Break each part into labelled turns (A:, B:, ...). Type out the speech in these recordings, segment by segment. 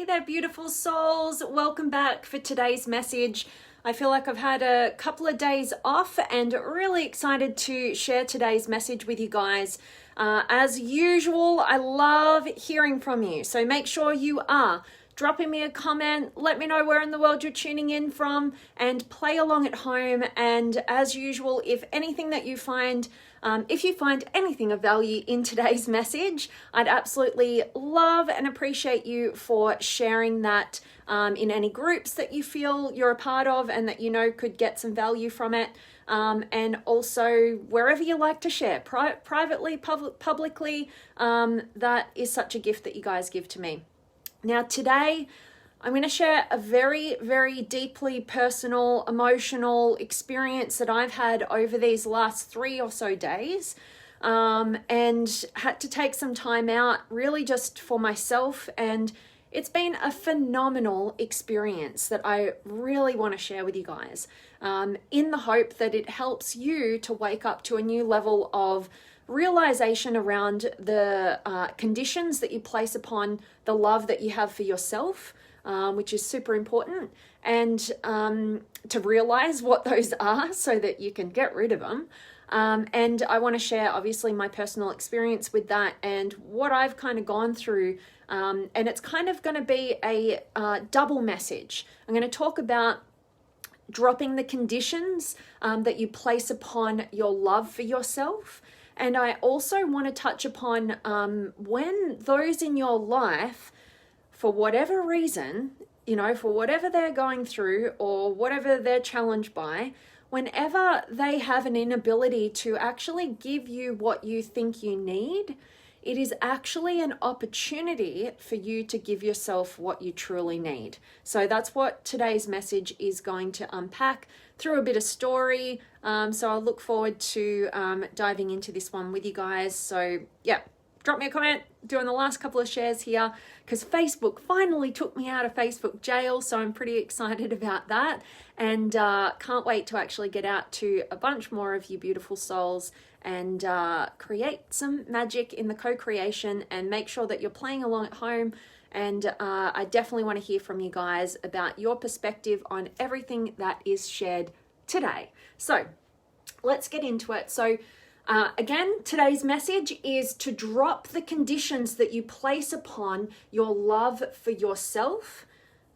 A: Hey there, beautiful souls. Welcome back for today's message. I feel like I've had a couple of days off and really excited to share today's message with you guys. As usual, I love hearing from you. So make sure you are dropping me a comment. Let me know where in the world you're tuning in from and play along at home. And as usual, if anything that you find if you find anything of value in today's message, I'd absolutely love and appreciate you for sharing that in any groups that you feel you're a part of and that you know could get some value from it. And also wherever you like to share, privately, publicly, that is such a gift that you guys give to me. Now today, I'm going to share a very, very deeply personal, emotional experience that I've had over these last 3 or so days, and had to take some time out really just for myself. And it's been a phenomenal experience that I really want to share with you guys, in the hope that it helps you to wake up to a new level of realization around the conditions that you place upon the love that you have for yourself, which is super important, and to realize what those are so that you can get rid of them. And I want to share obviously my personal experience with that and what I've kind of gone through. And it's kind of going to be a double message. I'm going to talk about dropping the conditions that you place upon your love for yourself. And I also want to touch upon when those in your life, for whatever reason, for whatever they're going through or whatever they're challenged by, whenever they have an inability to actually give you what you think you need, it is actually an opportunity for you to give yourself what you truly need. So that's what today's message is going to unpack through a bit of story. So I look forward to diving into this one with you guys. So yeah, drop me a comment, doing the last couple of shares here, because Facebook finally took me out of Facebook jail, so I'm pretty excited about that, and can't wait to actually get out to a bunch more of you beautiful souls and create some magic in the co-creation and make sure that you're playing along at home. And I definitely want to hear from you guys about your perspective on everything that is shared today. So let's get into it. So again, today's message is to drop the conditions that you place upon your love for yourself.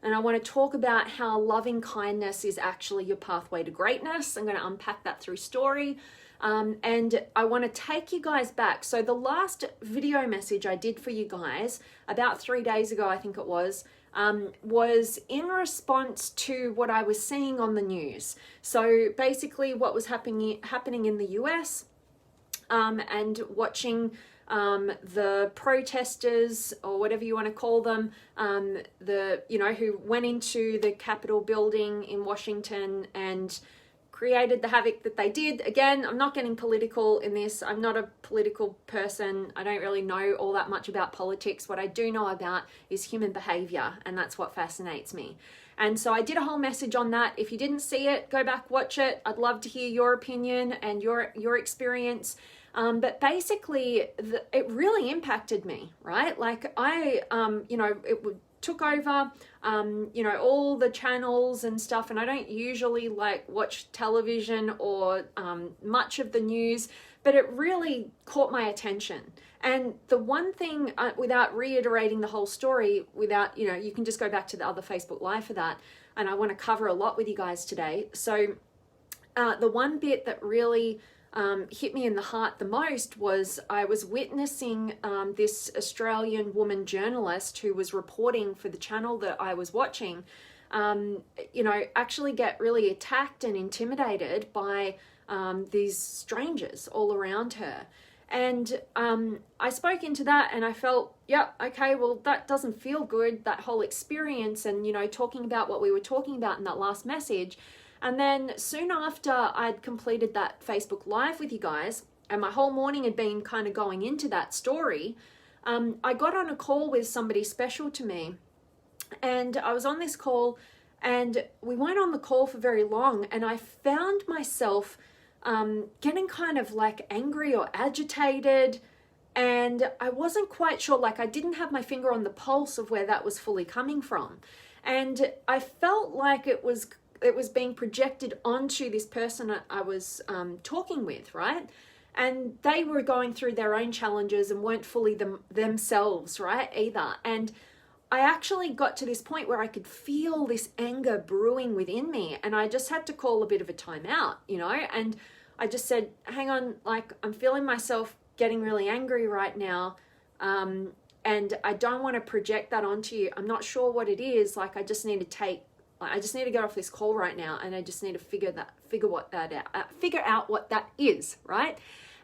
A: And I want to talk about how loving kindness is actually your pathway to greatness. I'm going to unpack that through story. And I want to take you guys back. So the last video message I did for you guys about 3 days ago, I think it was in response to what I was seeing on the news. So basically what was happening in the US, and watching the protesters, or whatever you want to call them, who went into the Capitol building in Washington and created the havoc that they did. Again, I'm not getting political in this. I'm not a political person. I don't really know all that much about politics. What I do know about is human behavior, and that's what fascinates me. And so I did a whole message on that. If you didn't see it, go back, watch it. I'd love to hear your opinion and your experience. But basically, it really impacted me, right? Like it took over, all the channels and stuff. And I don't usually watch television or much of the news, but it really caught my attention. And the one thing, without reiterating the whole story, you can just go back to the other Facebook Live for that. And I want to cover a lot with you guys today. So the one bit that really hit me in the heart the most was I was witnessing this Australian woman journalist who was reporting for the channel that I was watching, actually get really attacked and intimidated by these strangers all around her. And I spoke into that and I felt, yeah, okay, well, that doesn't feel good, that whole experience, and, talking about what we were talking about in that last message. And then soon after I'd completed that Facebook Live with you guys, and my whole morning had been kind of going into that story, I got on a call with somebody special to me. And I was on this call, and we weren't on the call for very long, and I found myself getting kind of angry or agitated, And I wasn't quite sure, like I didn't have my finger on the pulse of where that was fully coming from. And I felt like it was being projected onto this person I was talking with, right? And they were going through their own challenges and weren't fully themselves, right, either. And I actually got to this point where I could feel this anger brewing within me, and I just had to call a bit of a timeout, and I just said, hang on, like I'm feeling myself getting really angry right now, and I don't want to project that onto you. I'm not sure what it is. Like I just need to get off this call right now, and I just need to figure out what that is, right?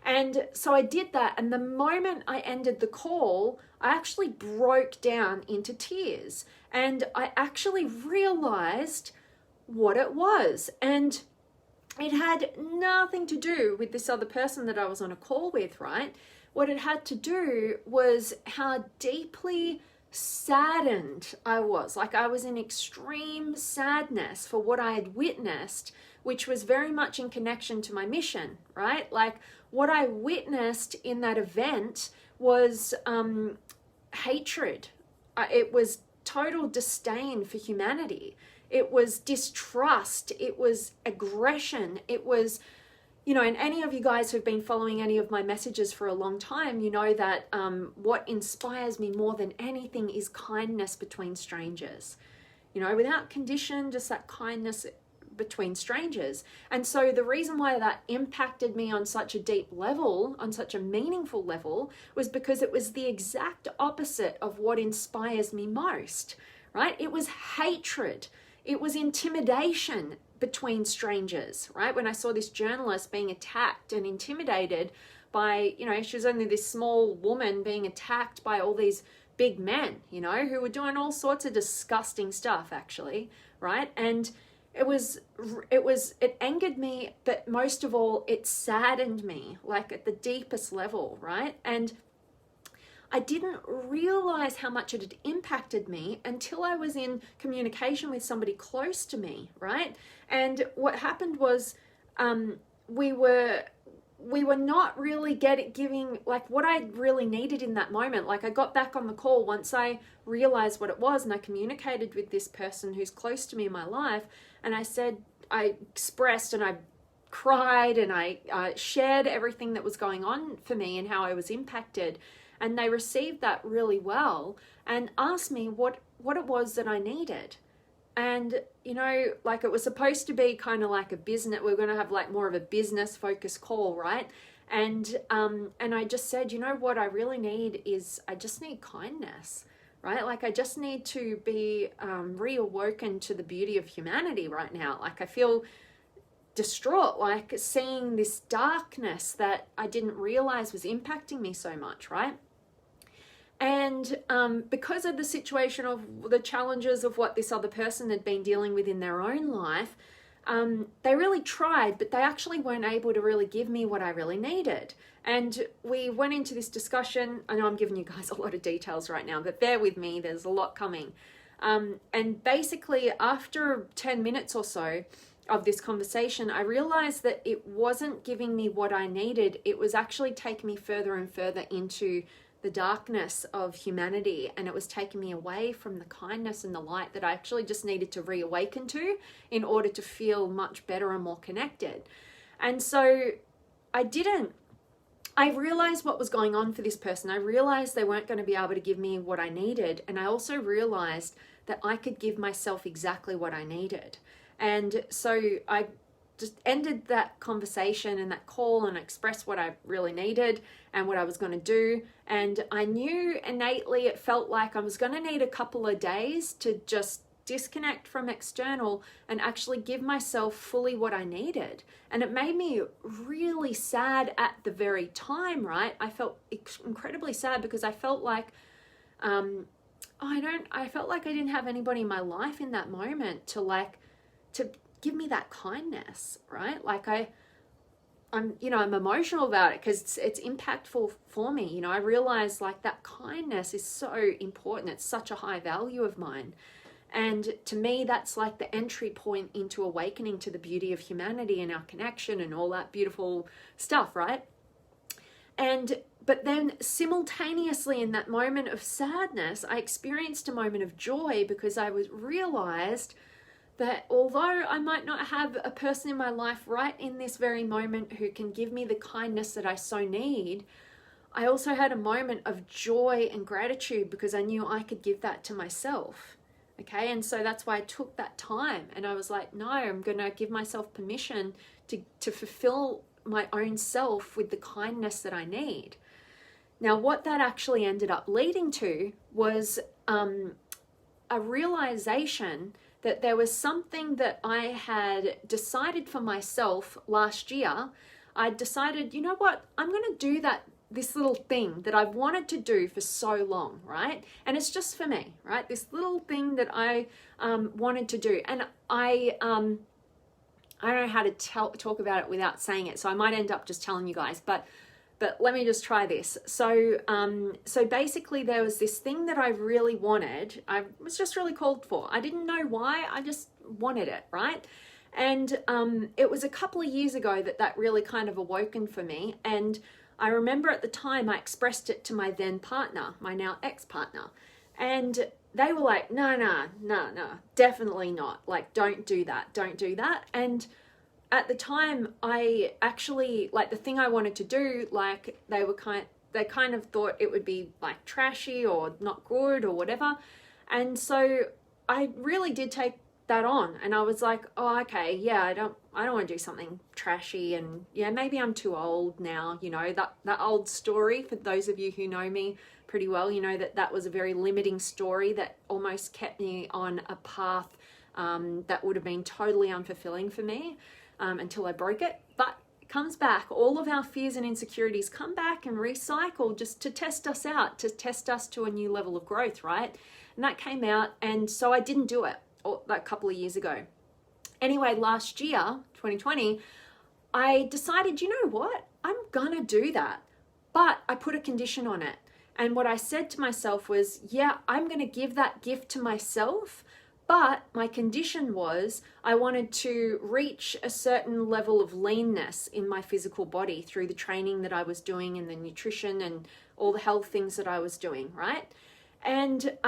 A: And so I did that, and the moment I ended the call, I actually broke down into tears, and I actually realized what it was. And it had nothing to do with this other person that I was on a call with, right? What it had to do was how deeply saddened I was. Like I was in extreme sadness for what I had witnessed, which was very much in connection to my mission, right? Like what I witnessed in that event was hatred. It was total disdain for humanity. It was distrust. It was aggression. It was, and any of you guys who've been following any of my messages for a long time, you know that what inspires me more than anything is kindness between strangers. Without condition, just that kindness between strangers. And so the reason why that impacted me on such a deep level, on such a meaningful level, was because it was the exact opposite of what inspires me most, right? It was hatred. It was intimidation between strangers, right? When I saw this journalist being attacked and intimidated by, she was only this small woman being attacked by all these big men, who were doing all sorts of disgusting stuff actually, right? And it angered me, but most of all, it saddened me, like at the deepest level, right? And I didn't realize how much it had impacted me until I was in communication with somebody close to me, right? And what happened was we were not really giving like what I really needed in that moment. Like I got back on the call once I realized what it was, and I communicated with this person who's close to me in my life, and I expressed and I cried and I shared everything that was going on for me and how I was impacted. And they received that really well and asked me what it was that I needed. And, like it was supposed to be kind of like a business, we're going to have like more of a business focused call, right? And I just said, what I really need is, I just need kindness, right? Like I just need to be reawoken to the beauty of humanity right now. Like I feel distraught, like seeing this darkness that I didn't realize was impacting me so much, right? And because of the situation of the challenges of what this other person had been dealing with in their own life, they really tried, but they actually weren't able to really give me what I really needed. And we went into this discussion. I know I'm giving you guys a lot of details right now, but bear with me, there's a lot coming. And basically after 10 minutes or so of this conversation, I realized that it wasn't giving me what I needed. It was actually taking me further and further into the darkness of humanity, and it was taking me away from the kindness and the light that I actually just needed to reawaken to in order to feel much better and more connected. And so I realized what was going on for this person. I realized they weren't going to be able to give me what I needed, and I also realized that I could give myself exactly what I needed. And so I just ended that conversation and that call and expressed what I really needed and what I was going to do. And I knew innately, it felt like I was going to need a couple of days to just disconnect from external and actually give myself fully what I needed. And it made me really sad at the very time, right? I felt incredibly sad because I felt like I felt like I didn't have anybody in my life in that moment to give me that kindness, right? Like I'm emotional about it because it's impactful for me. I realize like that kindness is so important. It's such a high value of mine. And to me, that's like the entry point into awakening to the beauty of humanity and our connection and all that beautiful stuff, right? And But then simultaneously in that moment of sadness, I experienced a moment of joy because I realized that although I might not have a person in my life right in this very moment who can give me the kindness that I so need, I also had a moment of joy and gratitude because I knew I could give that to myself. Okay, and so that's why I took that time and I was like, no, I'm going to give myself permission to fulfill my own self with the kindness that I need. Now, what that actually ended up leading to was a realization that there was something that I had decided for myself last year. I decided, you know what, I'm going to do this little thing that I've wanted to do for so long, right? And it's just for me, right? This little thing that I wanted to do. And I don't know how to talk about it without saying it, so I might end up just telling you guys, but let me just try this. So basically there was this thing that I really wanted. I was just really called for. I didn't know why, I just wanted it, right? And it was a couple of years ago that really kind of awoken for me. And I remember at the time I expressed it to my then partner, my now ex-partner. And they were like, no, definitely not. Like, don't do that. And at the time, I actually, like, the thing I wanted to do, like, they kind of thought it would be like trashy or not good or whatever. And so I really did take that on, and I was like, oh, okay, yeah, I don't want to do something trashy, and yeah, maybe I'm too old now, you know, that old story. For those of you who know me pretty well, you know that was a very limiting story that almost kept me on a path that would have been totally unfulfilling for me until I broke it. But it comes back. All of our fears and insecurities come back and recycle just to test us out, to test us to a new level of growth, right? And that came out, and so I didn't do it that couple of years ago. Anyway, last year, 2020, I decided, you know what? I'm gonna do that. But I put a condition on it. And what I said to myself was, yeah, I'm gonna give that gift to myself, but my condition was I wanted to reach a certain level of leanness in my physical body through the training that I was doing and the nutrition and all the health things that I was doing, right? And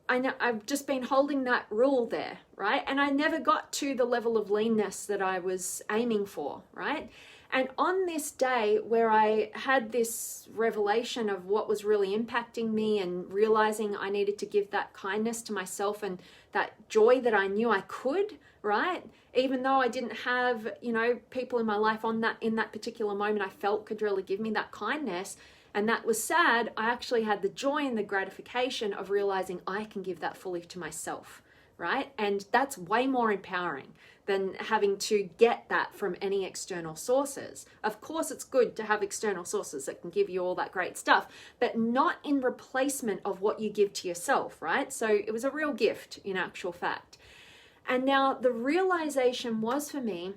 A: I've just been holding that rule there, right? And I never got to the level of leanness that I was aiming for, right? And on this day where I had this revelation of what was really impacting me and realizing I needed to give that kindness to myself and that joy that I knew I could, right? Even though I didn't have, you know, people in my life in that particular moment I felt could really give me that kindness, and that was sad, I actually had the joy and the gratification of realizing I can give that fully to myself, right? And that's way more empowering than having to get that from any external sources. Of course, it's good to have external sources that can give you all that great stuff, but not in replacement of what you give to yourself, right? So it was a real gift in actual fact. And now the realization was for me,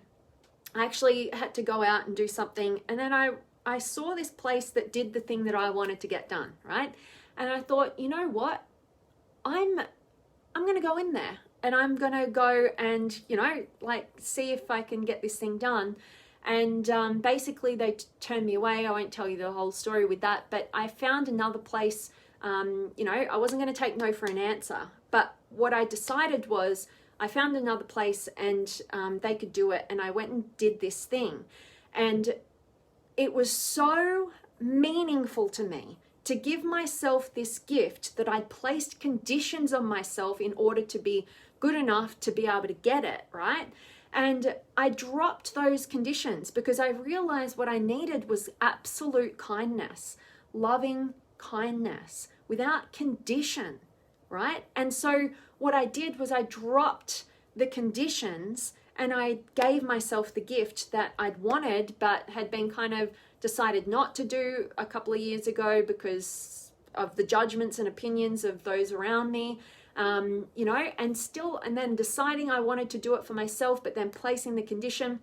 A: I actually had to go out and do something, and then I saw this place that did the thing that I wanted to get done, right? And I thought, you know what? I'm going to go in there and I'm going to go and, you know, like see if I can get this thing done. And basically they turned me away. I won't tell you the whole story with that, but I found another place. You know, I wasn't going to take no for an answer, but what I decided was I found another place and they could do it. And I went and did this thing. And it was so meaningful to me to give myself this gift that I'd placed conditions on myself in order to be good enough to be able to get it, right? And I dropped those conditions because I realized what I needed was absolute kindness, loving kindness without condition, right? And so what I did was I dropped the conditions and I gave myself the gift that I'd wanted, but had been kind of decided not to do a couple of years ago because of the judgments and opinions of those around me, you know, and then deciding I wanted to do it for myself, but then placing the condition.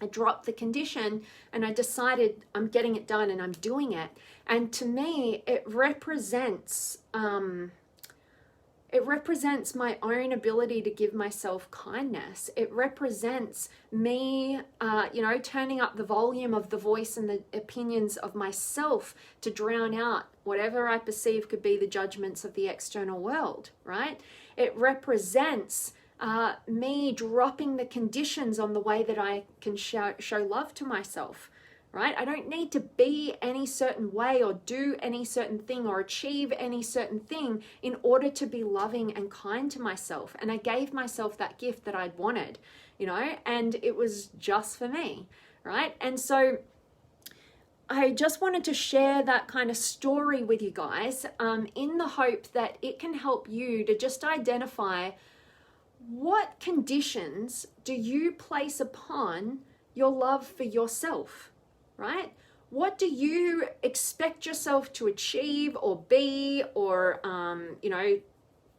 A: I dropped the condition and I decided I'm getting it done and I'm doing it. And to me, it represents It represents my own ability to give myself kindness. It represents me, turning up the volume of the voice and the opinions of myself to drown out whatever I perceive could be the judgments of the external world, right? It represents me dropping the conditions on the way that I can show love to myself. Right? I don't need to be any certain way or do any certain thing or achieve any certain thing in order to be loving and kind to myself. And I gave myself that gift that I'd wanted, and it was just for me, right? And so I just wanted to share that kind of story with you guys in the hope that it can help you to just identify what conditions do you place upon your love for yourself. Right? What do you expect yourself to achieve or be or,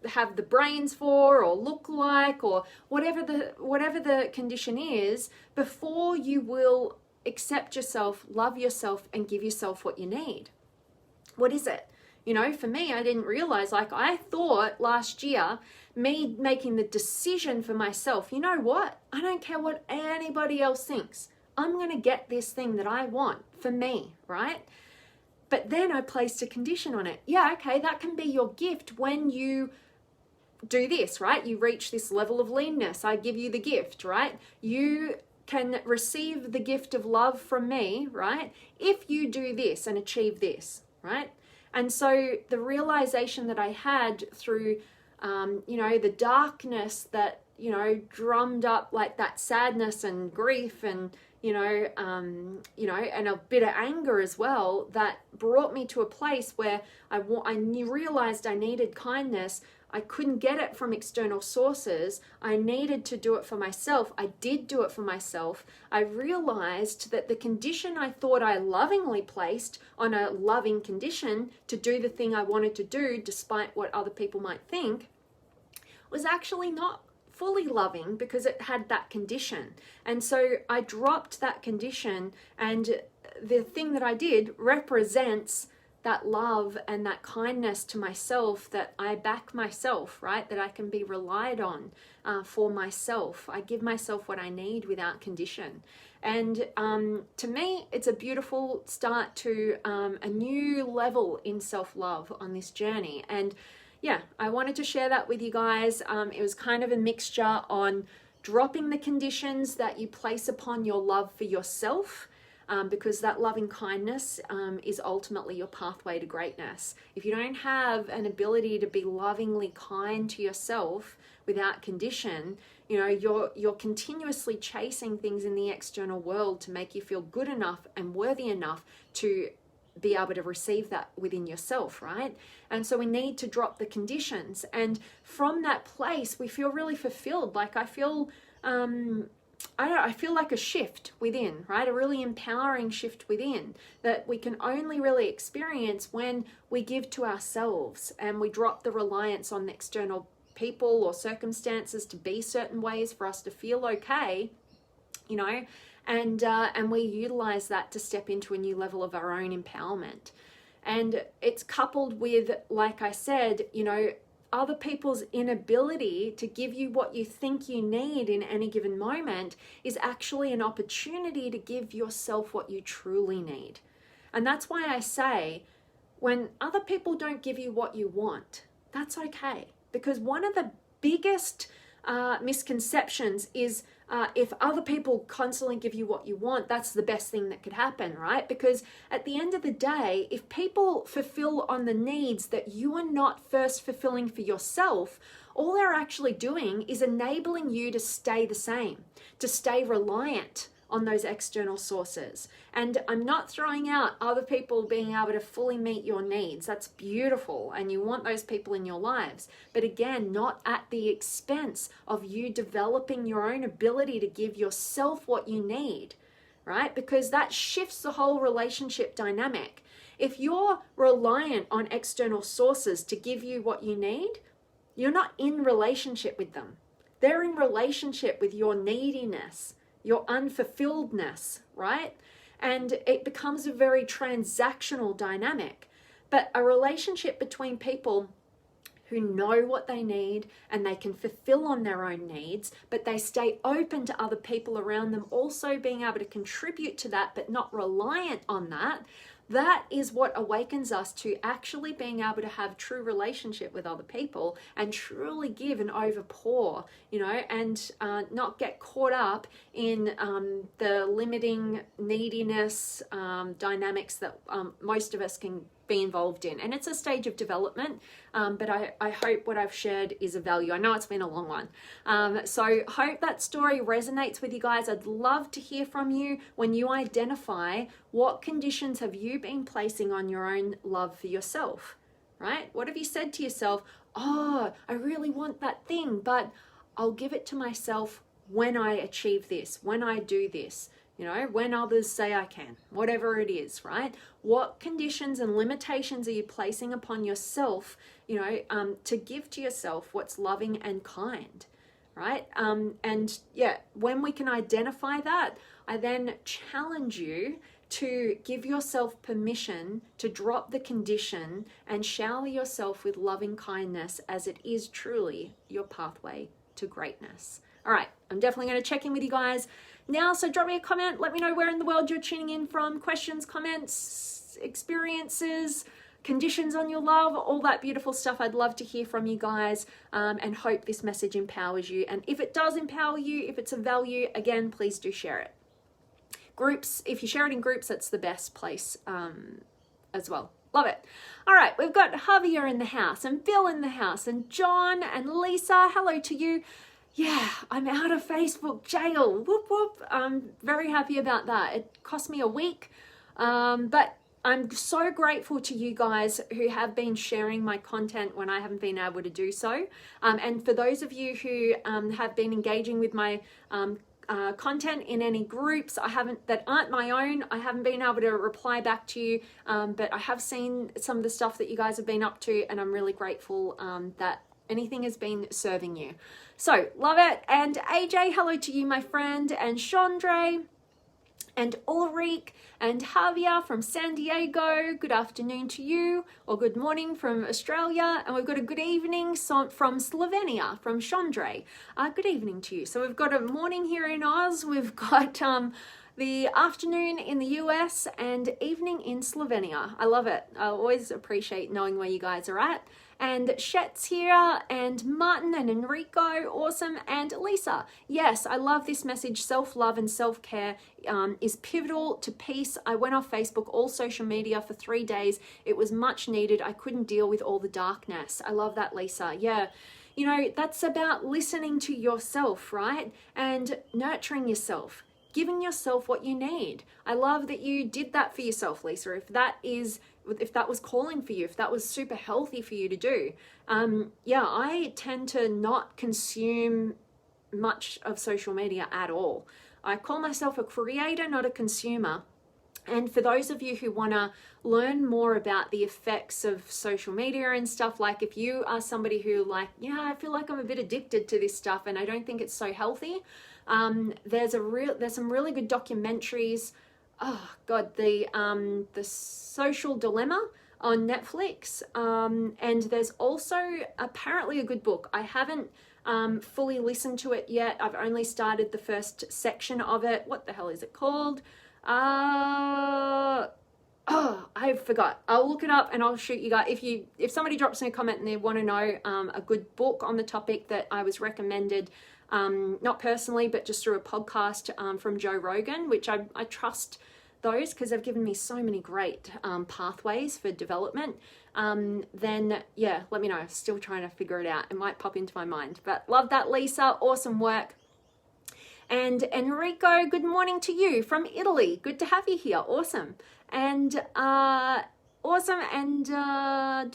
A: have the brains for or look like or whatever the condition is before you will accept yourself, love yourself, and give yourself what you need? What is it? For me, I didn't realize, I thought last year, me making the decision for myself, you know what? I don't care what anybody else thinks. I'm going to get this thing that I want for me, right? But then I placed a condition on it. Yeah, okay, that can be your gift when you do this, right? You reach this level of leanness. I give you the gift, right? You can receive the gift of love from me, right? If you do this and achieve this, right? And so the realization that I had through, the darkness that, drummed up like that sadness and grief and, and a bit of anger as well, that brought me to a place where I realized I needed kindness. I couldn't get it from external sources. I needed to do it for myself. I did do it for myself. I realized that the condition I thought I lovingly placed on a loving condition to do the thing I wanted to do, despite what other people might think, was actually not fully loving because it had that condition. And so I dropped that condition, and the thing that I did represents that love and that kindness to myself, that I back myself, right? That I can be relied on for myself. I give myself what I need without condition. And to me, it's a beautiful start to a new level in self-love on this journey. And yeah, I wanted to share that with you guys. It was kind of a mixture on dropping the conditions that you place upon your love for yourself, because that loving kindness is ultimately your pathway to greatness. If you don't have an ability to be lovingly kind to yourself without condition, you're continuously chasing things in the external world to make you feel good enough and worthy enough to be able to receive that within yourself, right? And so we need to drop the conditions, and from that place we feel really fulfilled. Like I feel I feel like a shift within, right? A really empowering shift within that we can only really experience when we give to ourselves and we drop the reliance on the external people or circumstances to be certain ways for us to feel okay, and we utilize that to step into a new level of our own empowerment. And it's coupled with, like I said, other people's inability to give you what you think you need in any given moment is actually an opportunity to give yourself what you truly need. And that's why I say, when other people don't give you what you want, that's okay. Because one of the biggest misconceptions is if other people constantly give you what you want, that's the best thing that could happen, right? Because at the end of the day, if people fulfill on the needs that you are not first fulfilling for yourself, all they're actually doing is enabling you to stay the same, to stay reliant on those external sources. And I'm not throwing out other people being able to fully meet your needs. That's beautiful, and you want those people in your lives. But again, not at the expense of you developing your own ability to give yourself what you need, right? Because that shifts the whole relationship dynamic. If you're reliant on external sources to give you what you need, you're not in relationship with them. They're in relationship with your neediness, your unfulfilledness, right? And it becomes a very transactional dynamic. But a relationship between people who know what they need and they can fulfill on their own needs, but they stay open to other people around them also being able to contribute to that, but not reliant on that. That is what awakens us to actually being able to have true relationship with other people and truly give and overpour, and not get caught up in the limiting neediness dynamics that most of us can be involved in. And it's a stage of development, but I hope what I've shared is of value. I know it's been a long one. So hope that story resonates with you guys. I'd love to hear from you when you identify what conditions have you been placing on your own love for yourself, right? What have you said to yourself? Oh, I really want that thing, but I'll give it to myself when I achieve this, when I do this. When others say I can, whatever it is, right? What conditions and limitations are you placing upon yourself, to give to yourself what's loving and kind, right? And yeah, when we can identify that, I then challenge you to give yourself permission to drop the condition and shower yourself with loving kindness, as it is truly your pathway to greatness. All right, I'm definitely going to check in with you guys now, so drop me a comment. Let me know where in the world you're tuning in from. Questions, comments, experiences, conditions on your love, all that beautiful stuff. I'd love to hear from you guys, and hope this message empowers you. And if it does empower you, if it's of value, again, please do share it. Groups, if you share it in groups, that's the best place as well. Love it. All right, we've got Javier in the house, and Bill in the house, and John and Lisa. Hello to you. Yeah, I'm out of Facebook jail. Whoop, whoop. I'm very happy about that. It cost me a week, but I'm so grateful to you guys who have been sharing my content when I haven't been able to do so. And for those of you who have been engaging with my content in any groups that aren't my own, I haven't been able to reply back to you, but I have seen some of the stuff that you guys have been up to, and I'm really grateful that anything has been serving you. So love it. And AJ, hello to you, my friend, and Chandra and Ulrich and Javier from San Diego. Good afternoon to you, or good morning from Australia. And we've got a good evening from Slovenia, from Chandra. Good evening to you. So we've got a morning here in Oz. We've got the afternoon in the US and evening in Slovenia. I love it. I always appreciate knowing where you guys are at. And Shet's here, and Martin and Enrico, awesome, and Lisa. Yes, I love this message. Self-love and self-care is pivotal to peace. I went off Facebook, all social media for 3 days. It was much needed. I couldn't deal with all the darkness. I love that, Lisa. Yeah. That's about listening to yourself, right? And nurturing yourself, giving yourself what you need. I love that you did that for yourself, Lisa. If that was calling for you, if that was super healthy for you to do. I tend to not consume much of social media at all. I call myself a creator, not a consumer. And for those of you who want to learn more about the effects of social media and stuff, like if you are somebody who I feel like I'm a bit addicted to this stuff and I don't think it's so healthy, there's some really good documentaries. Oh God, the Social Dilemma on Netflix, and there's also apparently a good book. I haven't fully listened to it yet. I've only started the first section of it. What the hell is it called? I forgot. I'll look it up and I'll shoot you guys. If somebody drops me a comment and they want to know a good book on the topic that I was recommended, not personally, but just through a podcast from Joe Rogan, which I trust those because they've given me so many great pathways for development, then yeah, let me know. Still trying to figure it out. It might pop into my mind. But love that, Lisa. Awesome work. And Enrico, good morning to you from Italy. Good to have you here. Awesome. And awesome. And Guy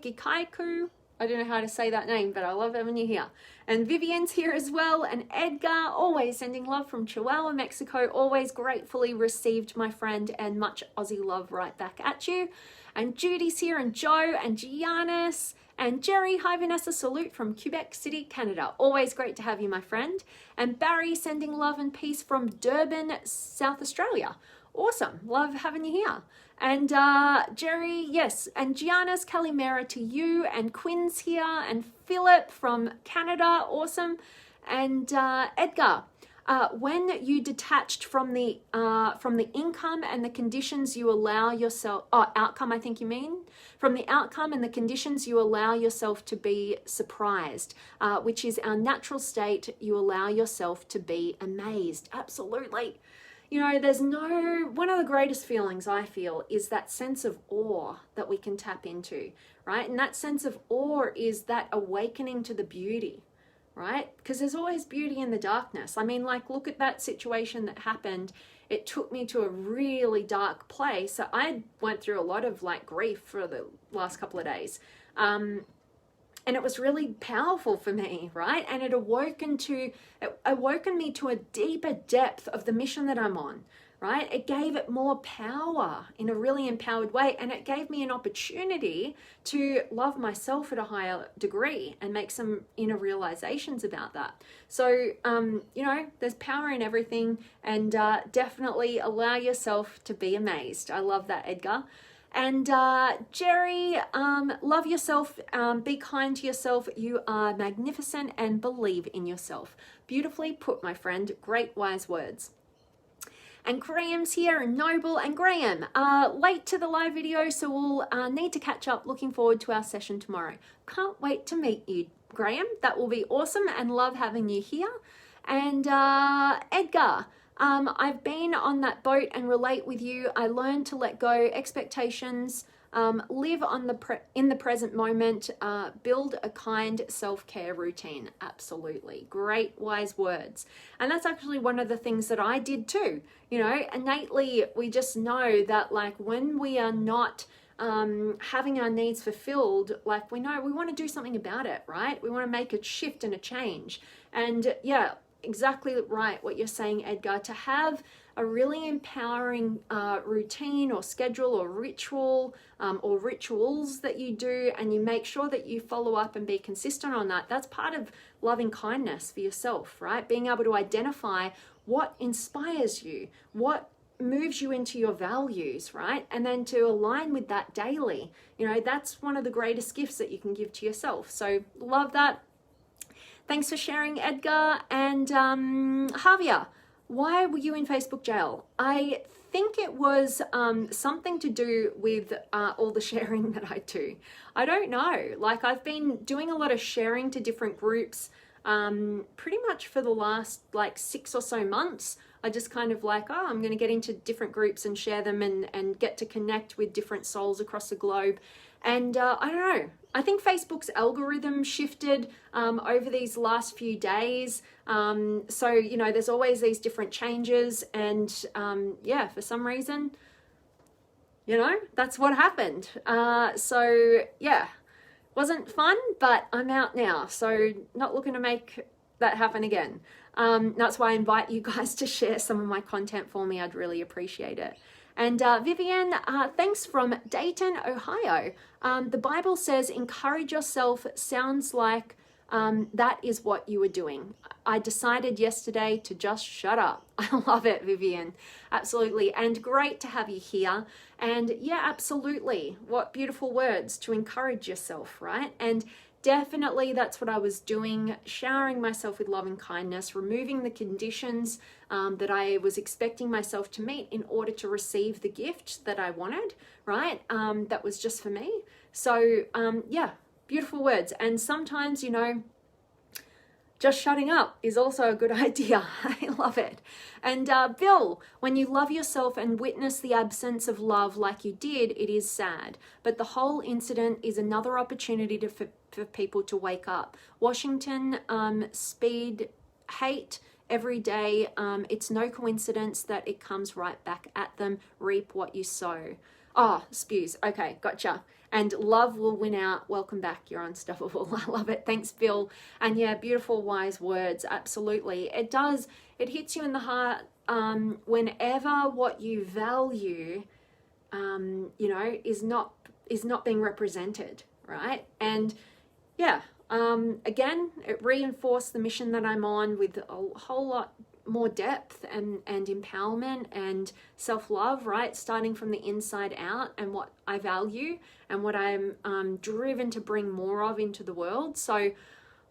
A: Gikaiku. I don't know how to say that name, but I love having you here. And Vivian's here as well. And Edgar, always sending love from Chihuahua, Mexico. Always gratefully received, my friend, and much Aussie love right back at you. And Judy's here, and Joe, and Giannis, and Jerry. Hi, Vanessa. Salute from Quebec City, Canada. Always great to have you, my friend. And Barry, sending love and peace from Durban, South Australia. Awesome. Love having you here. And Jerry, yes, and Gianna's Calimera to you, and Quinn's here, and Philip from Canada, awesome, and Edgar. When you detached from the income and the conditions you allow yourself, outcome, I think you mean, from the outcome and the conditions you allow yourself to be surprised, which is our natural state. You allow yourself to be amazed. Absolutely. You know, one of the greatest feelings I feel is that sense of awe that we can tap into, right? And that sense of awe is that awakening to the beauty, right? Because there's always beauty in the darkness. I mean, like, look at that situation that happened. It took me to a really dark place. So I went through a lot of like grief for the last couple of days. And it was really powerful for me, right? And it awoken me to a deeper depth of the mission that I'm on, right? It gave it more power in a really empowered way. And it gave me an opportunity to love myself at a higher degree and make some inner realizations about that. So, you know, there's power in everything, and definitely allow yourself to be amazed. I love that, Edgar. And Jerry, love yourself, be kind to yourself. You are magnificent and believe in yourself. Beautifully put, my friend. Great wise words. And Graham's here, and Noble. And Graham, late to the live video, so we'll need to catch up. Looking forward to our session tomorrow. Can't wait to meet you, Graham. That will be awesome, and love having you here. And Edgar, I've been on that boat and relate with you. I learned to let go expectations, live in the present moment, build a kind self-care routine. Absolutely. Great wise words. And that's actually one of the things that I did too. You know, innately, we just know that like when we are not having our needs fulfilled, like we know we want to do something about it, right? We want to make a shift and a change. And yeah, exactly right what you're saying, Edgar, to have a really empowering routine or schedule or ritual or rituals that you do, and you make sure that you follow up and be consistent on that. That's part of loving kindness for yourself, right? Being able to identify what inspires you, what moves you into your values, right? And then to align with that daily. You know, that's one of the greatest gifts that you can give to yourself. So love that. Thanks for sharing, Edgar. And Javier, why were you in Facebook jail? I think it was something to do with all the sharing that I do. I don't know. Like, I've been doing a lot of sharing to different groups pretty much for the last like 6 or so months. I just kind of like, oh, I'm going to get into different groups and share them and get to connect with different souls across the globe. And I don't know. I think Facebook's algorithm shifted over these last few days. So, you know, there's always these different changes. And yeah, for some reason, you know, that's what happened. So, yeah, wasn't fun, but I'm out now. So not looking to make that happen again. That's why I invite you guys to share some of my content for me. I'd really appreciate it. And Vivian, thanks from Dayton, Ohio. The Bible says, encourage yourself. Sounds like that is what you were doing. I decided yesterday to just shut up. I love it, Vivian. Absolutely. And great to have you here. And yeah, absolutely. What beautiful words to encourage yourself, right? And definitely that's what I was doing, showering myself with loving kindness, removing the conditions that I was expecting myself to meet in order to receive the gift that I wanted, right? That was just for me. So yeah, beautiful words. And sometimes, you know, just shutting up is also a good idea. I love it. And Bill, when you love yourself and witness the absence of love like you did, it is sad. But the whole incident is another opportunity for people to wake up. Washington, speed hate every day. It's no coincidence that it comes right back at them. Reap what you sow. Oh, spews. Okay, gotcha. And love will win out. Welcome back. You're unstoppable. I love it. Thanks, Bill. And yeah, beautiful, wise words. Absolutely. It does. It hits you in the heart whenever what you value, you know, is not being represented, right? And yeah, again, it reinforced the mission that I'm on with a whole lot more depth and empowerment and self-love, right? Starting from the inside out, and what I value and what I'm driven to bring more of into the world. So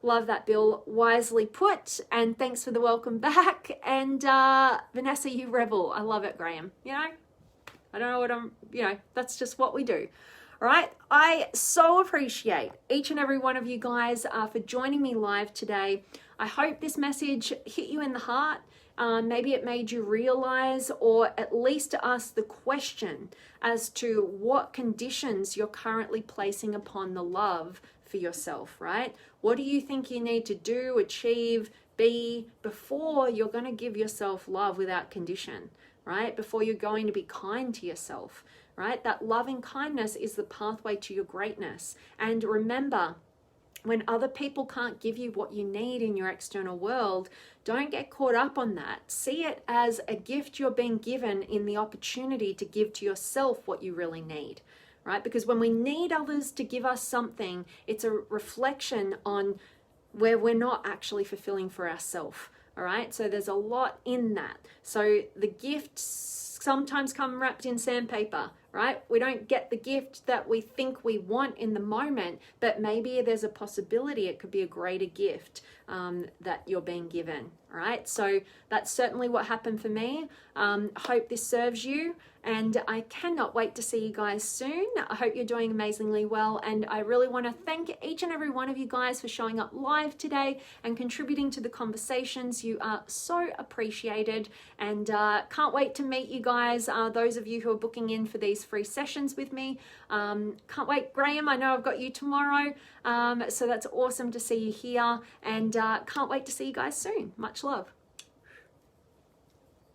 A: love that, Bill. Wisely put. And thanks for the welcome back. And Vanessa, you rebel. I love it, Graham. You know, I don't know what that's just what we do. All right. I so appreciate each and every one of you guys for joining me live today. I hope this message hit you in the heart. Maybe it made you realize, or at least ask the question as to what conditions you're currently placing upon the love for yourself, right? What do you think you need to do, achieve, be before you're going to give yourself love without condition, right? Before you're going to be kind to yourself, right? That loving kindness is the pathway to your greatness. And remember, when other people can't give you what you need in your external world, don't get caught up on that. See it as a gift you're being given in the opportunity to give to yourself what you really need, right? Because when we need others to give us something, it's a reflection on where we're not actually fulfilling for ourselves, all right? So there's a lot in that. So the gifts sometimes come wrapped in sandpaper, right? We don't get the gift that we think we want in the moment, but maybe there's a possibility it could be a greater gift that you're being given, all right? So that's certainly what happened for me. Hope this serves you, and I cannot wait to see you guys soon. I hope you're doing amazingly well, and I really want to thank each and every one of you guys for showing up live today and contributing to the conversations. You are so appreciated, and can't wait to meet you guys, those of you who are booking in for these free sessions with me. Can't wait, Graham. I know I've got you tomorrow, so that's awesome to see you here, and can't wait to see you guys soon. Much love.